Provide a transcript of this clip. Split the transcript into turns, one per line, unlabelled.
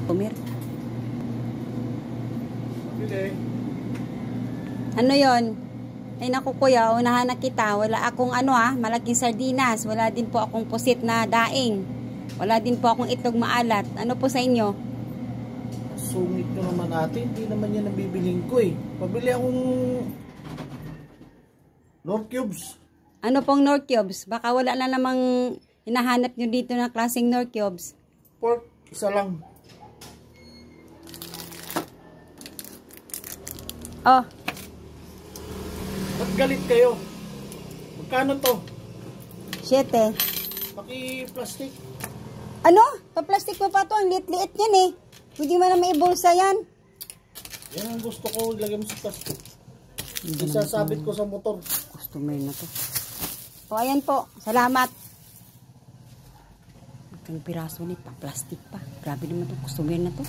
Tumir.
Okay.
Ano yon? Ay naku kuya, unahan na kita. Wala akong malaking sardinas. Wala din po akong pusit na daing. Wala din po akong itlog maalat. Ano po sa inyo?
Sungit nyo naman natin. Hindi naman yan nabibiling ko eh. Pabili akong North Cubes.
Ano pong North Cubes? Baka wala na namang hinahanap nyo dito na klaseng North Cubes.
Pork, isa lang.
Oh.
Ba't galit kayo? Magkano to?
7.
Paki-plastic.
Ano? Pa-plastic pa to. Ang liit-liit yan eh. Hindi mo na may bulsa yan.
Yan ang gusto ko. Ilagay mo sa plastic. Isasabit ko sa motor.
Customer na to. O ayan po. Salamat. Itong piraso ni pa. Plastic pa. Grabe naman to. Customer na to.